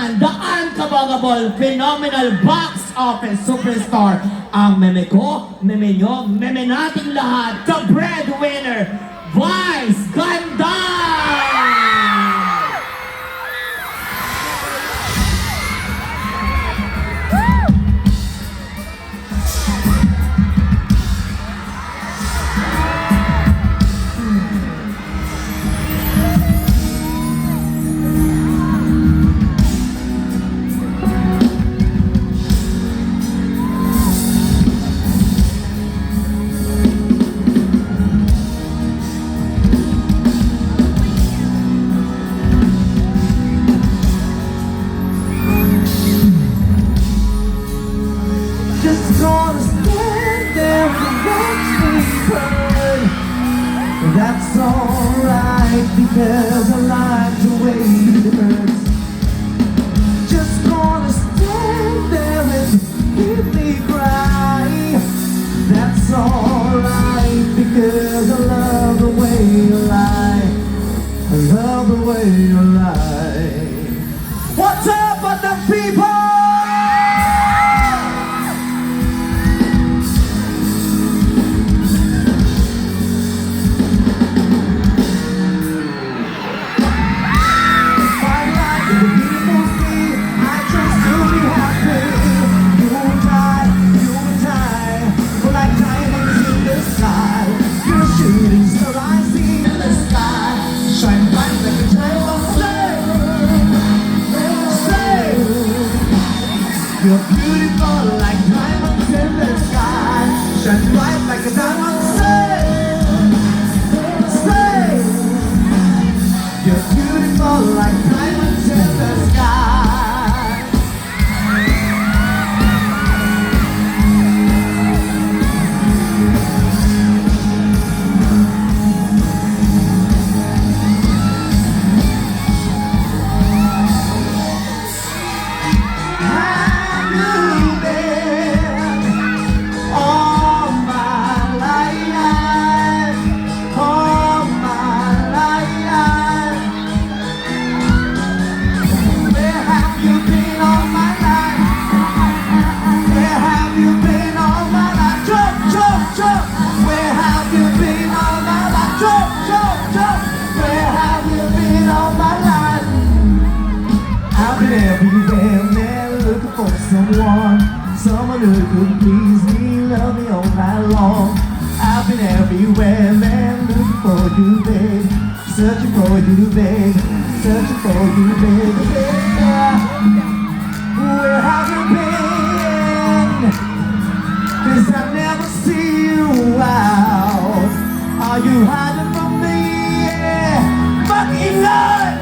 naman, the unkabaggable, phenomenal box office superstar, ang meme ko, meme nyo, meme nating lahat, the breadwinner, Vice Ganda! Just gonna stand there and watch me burn. That's alright because I like the way it hurts. Just gonna stand there and hear me cry. That's alright because I love the way you lie. I love the way you lie. What's up, other people? You're beautiful like diamonds in the sky. Shine bright like a diamond. Say, you're beautiful like diamonds in the sky. Everywhere, man, looking for someone who could please me, love me all night long. I've been everywhere, man, looking for you, babe, searching for you, babe, searching for you, babe. Yeah. Where have you been? 'Cause I never see you out. Are you hiding from me? Yeah. Fucking Lord!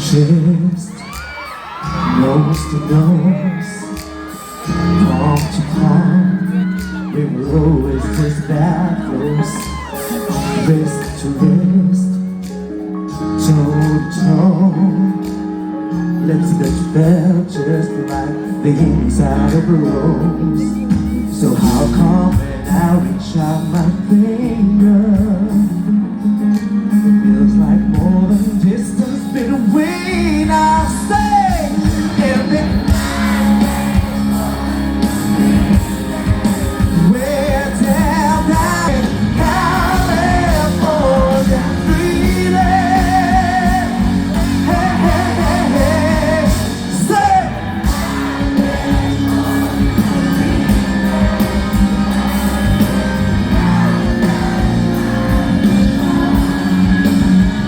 Chest, nose to nose, palm to palm, we were always just that close, wrist to wrist, toe would know. Lips that felt just like the inside of a rose. So how come when I reach out my finger, it feels like more than distance between us. Say every we're down in California, feeling. Hey, hey, hey, hey. Say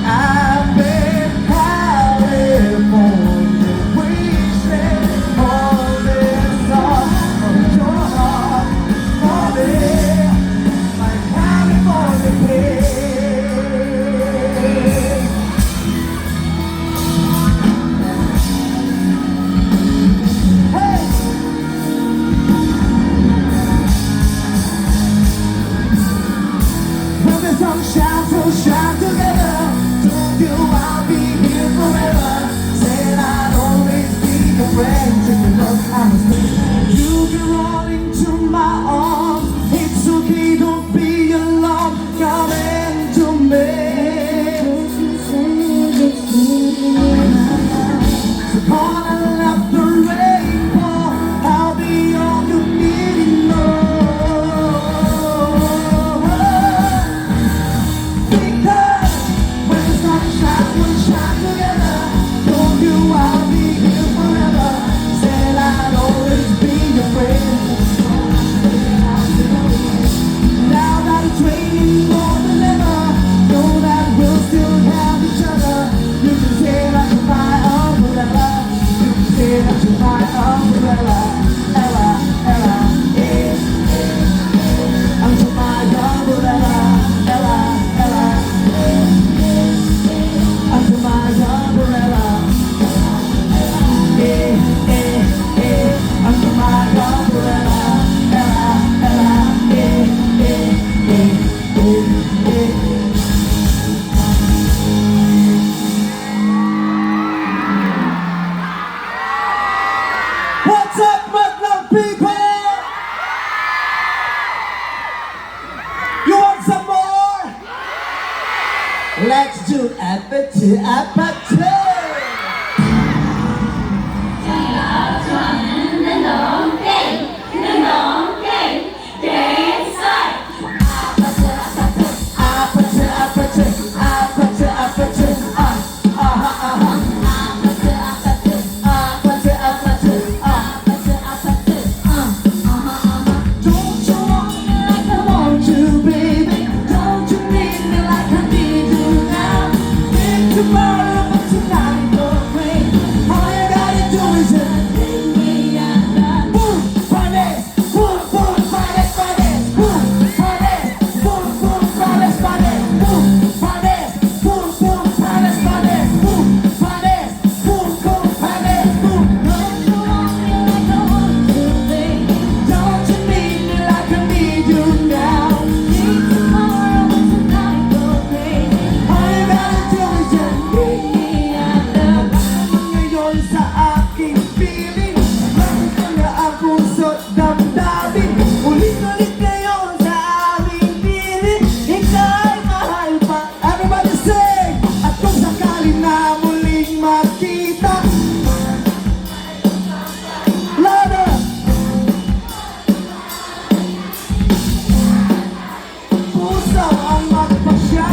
I've been California, wishing all this off of your heart, falling like California king. Hey, when the sun shines, we'll shine together. Told you I'll be here forever. Said I'd always be your friend. Take a look, I'm a You can roll into my arms. It's okay, don't be alarmed. Come into me. So come and love the rainbow. I'll be all you need to know. Because when the sun shines, we'll shine together. Told you I'll be here forever. Said I'd always be your friend. Now that it's raining more than ever, know that we'll still have each other. You can say that you're my umbrella. You can say that you're my umbrella. Ella, Ella, yeah. I'm to my umbrella. Ella, Ella. I'm to my umbrella. Yeah, yeah, yeah. I'm to my umbrella. Ella, Ella, yeah, yeah, yeah, yeah, yeah. What's up, Madlang people? You want some more? Let's do appetite, appetite. Appetite, appetite, appetite, appetite. Appetite, appetite. Don't you want me like I want you, baby? Don't you need me like I need you now? Think tomorrow, but tonight you're free. All you gotta do is just leave me under. Boom, finesse, boom, boom, finesse, finesse, boom, finesse, boom, boom, finesse, finesse, boom, finesse, boom, boom, finesse, finesse, boom, finesse, boom, boom, finesse, boom. Don't you want me like I want you, baby? Don't you need me like I need you now? Think tomorrow, but tonight you're crazy. All you gotta do is just leave me under. Ngayon sa aking piling, bakit kaya ako sa damdamin? Ulit-ulit ngayon sa aming piling, ikaw ay mahal pa. Everybody sing! At kung sakali na muling makita, louder! Puso ang magpasya.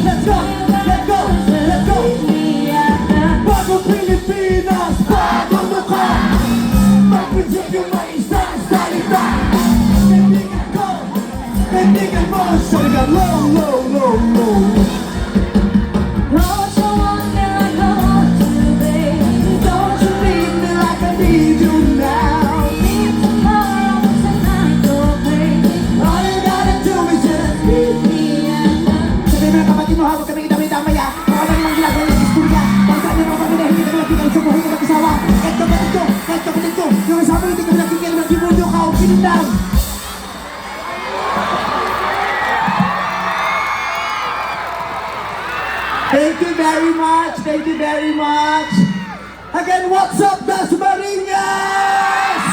Let's go! Let's go! Let's go! Bagong Pilipinas, bagong mukha. Magprinsipyo may isang salita. Kaibigan mo, saligang low, low, low, low. Don't you want me like I want you, baby? Don't you need me like I need you now? Need tomorrow, but tonight you're crazy. All you gotta do is just leave me under. Sabi mo na kapatid mo, hawag kami damay-damaya. Baka lang mang ginagawa ng istorya. Baka saan yung mga kami na hindi kami napigang sa buhay na mag-asawa. Kahit kapatid ko, yung asawa hindi kami nakikita ng demonyo. Wow, kinang! Thank you very much. Thank you very much. Again, what's up, Dasmariñas?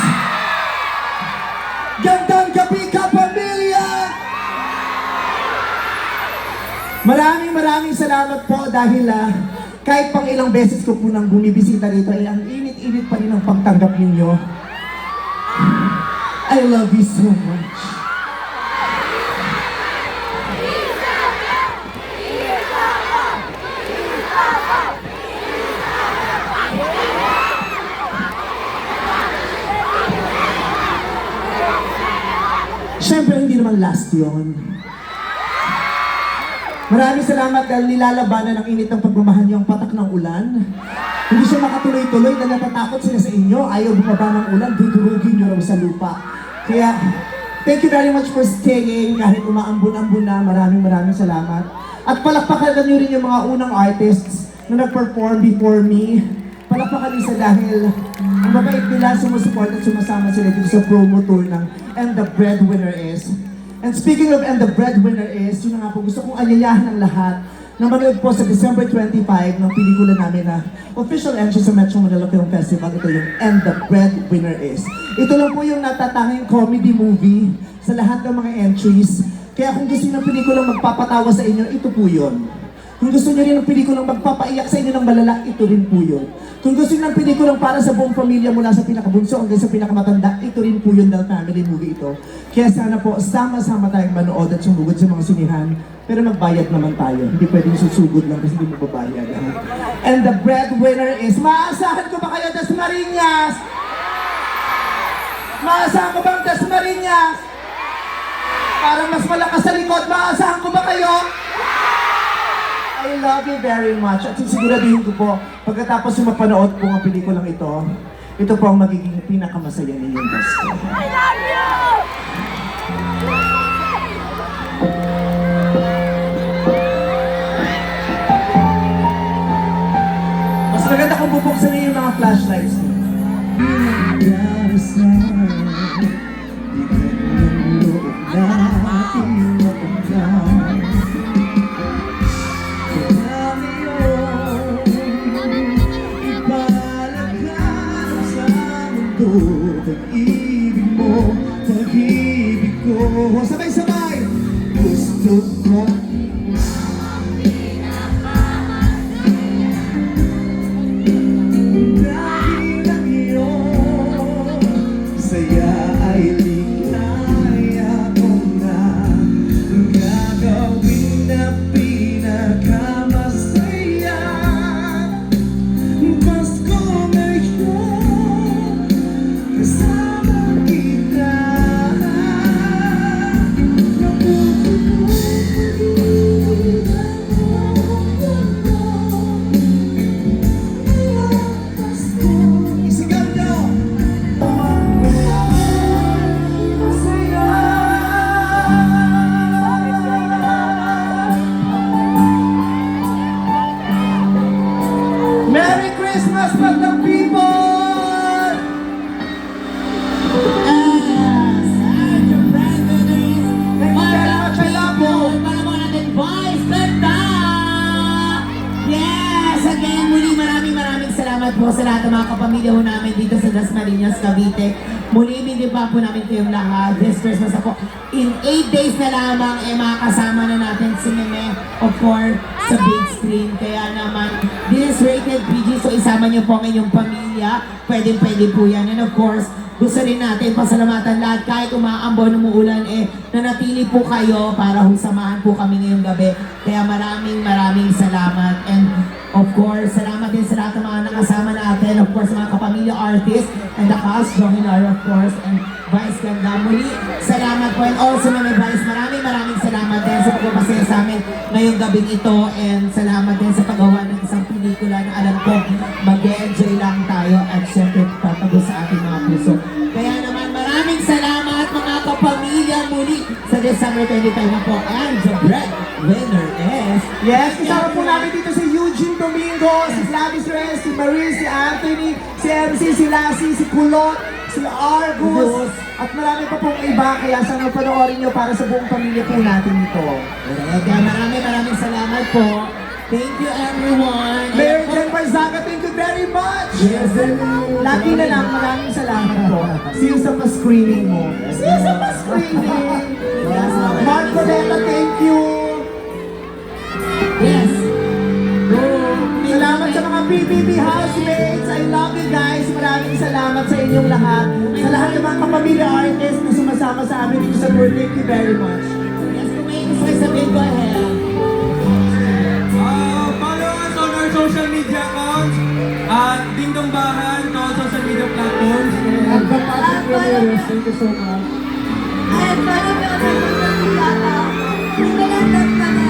Gandang gabi ka, pamilya! Maraming salamat po dahil kahit pang ilang beses ko po nang bumibisita rito, ay ang init-init pa rin ang pagtanggap ninyo. I love you so much. Siyempre, hindi naman last yon. Maraming salamat dahil nilalabanan ng init ng pagmamahal niyo ang patak ng ulan. Hindi siya makatuloy-tuloy dahil natatakot sila sa inyo. Ayaw bumaba ng ulan, dudurugin niyo raw sa lupa. Kaya, thank you very much for staying kahit umaambun-ambun na. Maraming salamat. At palakpakan niyo rin yung mga unang artists na nag-perform before me. Palakpakan isa dahil ang mabait nila sumusuport at sumasama sila dito sa promo tour ng And the Breadwinner Is. And speaking of And the Breadwinner Is, yun na nga po, gusto kong anyayahan ng lahat na manood po sa December 25 ng pelikula namin na official entry sa Metro Manila Film Festival. Ito yung And the Breadwinner Is. Ito lang po yung natatanging comedy movie sa lahat ng mga entries. Kaya kung gusto niyo ng pelikulang magpapatawa sa inyo, ito po yun. Kung gusto niyo rin ng pelikulang magpapaiyak sa inyo ng malala, ito rin po yun. Kung gusto niyo ng pelikulang para sa buong pamilya mula sa pinakabunso hanggang sa pinakamatanda, ito rin po yun dahil family movie ito. Kaya sana po, sama-sama tayong manood at sumugod sa mga sinihan, pero magbayad naman tayo. Hindi pwedeng susugod lang kasi hindi mo babayad. Ha? And the Breadwinner Is, maasahan ko ba kayo, Dasmariñas? Maasahan ko bang Dasmariñas? Parang mas malakas sa likod, maasahan ko ba kayo? I love you very much. At sisiguraduhin ko po, pagkatapos yung mapanood po ang pelikulang ito po ang magiging pinakamasaya ninyong gusto. I love you! Mas maganda kung bubuksan niyo yung mga flashlights niyo. Pag-ibig mo, pag-ibig ko. Sabay-sabay! Gusto ko dahil ang iyong saya ay ligaya ko na gagawin na pinakamasaya. Pasko ngayon kasama kita. Isigaw niyo! Masaya. Merry Christmas, Bandang people! Salamat po sa lahat ng mga kapamilya ho namin dito sa Dasmariñas, Cavite. Muli, hindi pa po namin kayong lahat. This Christmas ako, in 8 days na lamang, makakasama na natin si Meme, of course, sa big screen. Kaya naman, this is rated PG, so isama niyo po ang inyong pamilya. Pwede po yan. And of course, gusto rin natin pasalamatan lahat kahit umaambon, umuulan, nanatili po kayo para samahan po kami ngayong gabi. Kaya maraming salamat. And of course, salamat din sa lahat ng mga nakasama natin. Of course, mga kapamilya artists and the cast, Johinar, of course, and Vice Ganda. Muli, salamat po. And also, Meme Vice, maraming salamat din sa pagpapasaya sa amin ngayong gabing ito. And salamat din sa paggawa ng isang pelikula na alam ko, mag-enjoy lang tayo at syempre tatago sa ating mga puso. Kaya naman, maraming salamat mga kapamilya muli sa December 25 na po. And the Breadwinner Is... Yes, kasama po namin dito si Eugene Domingo, si Flavis Reyes, si Marie, si Anthony, si MC, si Lassie, si Kulot, si Argus, at marami pa pong iba, kaya sana panoorin nyo para sa buong pamilya po natin ito. Kaya maraming salamat po. Thank you everyone. Mayor Jen Barzaga, thank you very much! Yes, sir. Lagi na lang, maraming salamat po. See you sa pa-screening mo. See you sa pa-screening! Yes, Mark Coleta, thank you! Yes. Go. Salamat sa mga PBB housemates. I love you guys. Maraming salamat sa inyong lahat. Sa lahat ng mga kapamilya artists na sumasama sa amin dito sa tour. Thank you very much. Yes, kung may gusto kayo sabihin, go ahead. Follow us on our social media accounts at Ding Dong Bahan to all social media platforms. And the Patrick Ramirez, thank you so much. And follow me on my social media account. Pinandat pa na.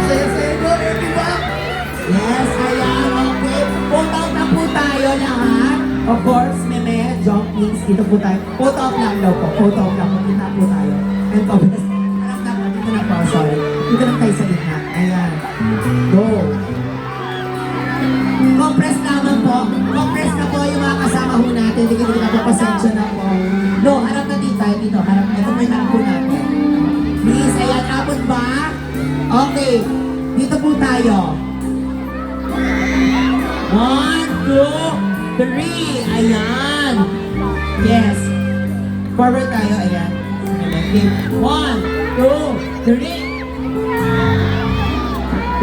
Say go, everyone! Yes, ayan, okay. Photo out na po tayo lahat. Of course, Meme, Jonkins, dito po tayo. Photo out lang daw po. Photo out lang po. Kita po tayo. And Pabes, harap na po. Dito na po, sorry. Dito na tayo sa gitna. Ayan. Go. Compress naman po. Compress na po yung mga kasama ho natin. Hindi na po, pasensya na po. No, harap na dito. Dito, harap na. Ito po yung harap po natin. Please, ayan, abot ba? Okay. Dito po tayo. 1, 2, 3. Ayan. Yes. Forward tayo. Ayan. 1, 2, 3.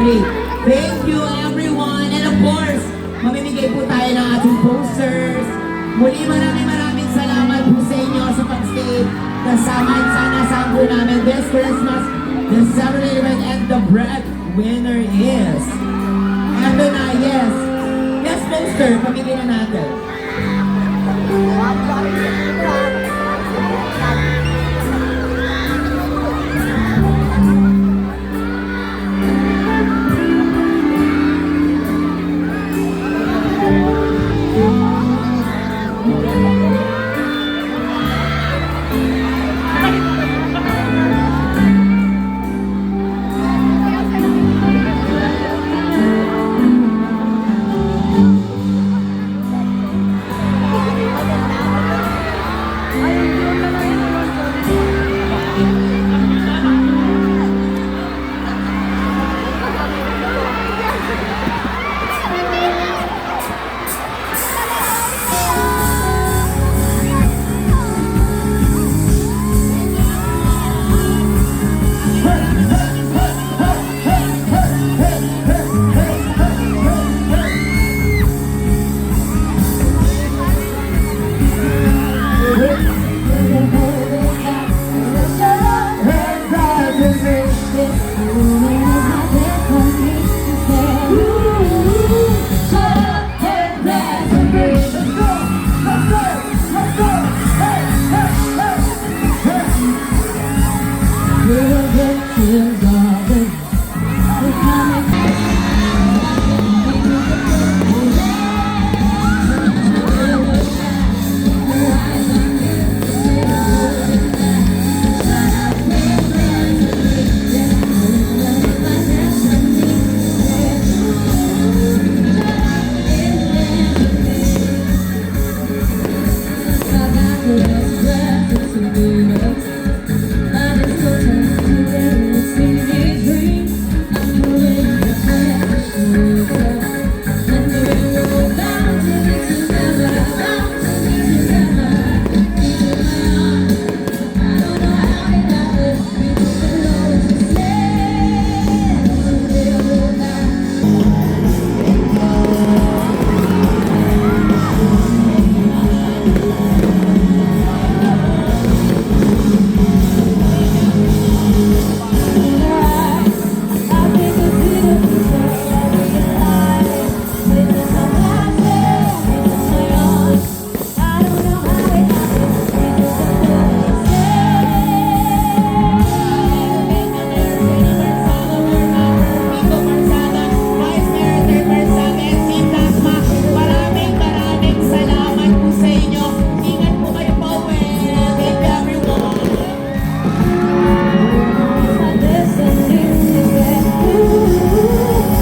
3. Thank you everyone. And of course, mamimigay po tayo ng ating posters. Muli maraming salamat po sa inyo sa pag-stay. Kasama at sana saan po namin this Christmas, the Saturday event, and the breadwinner is. Ando na, yes. Yes, poster. Pamigay na natin. Breath to me.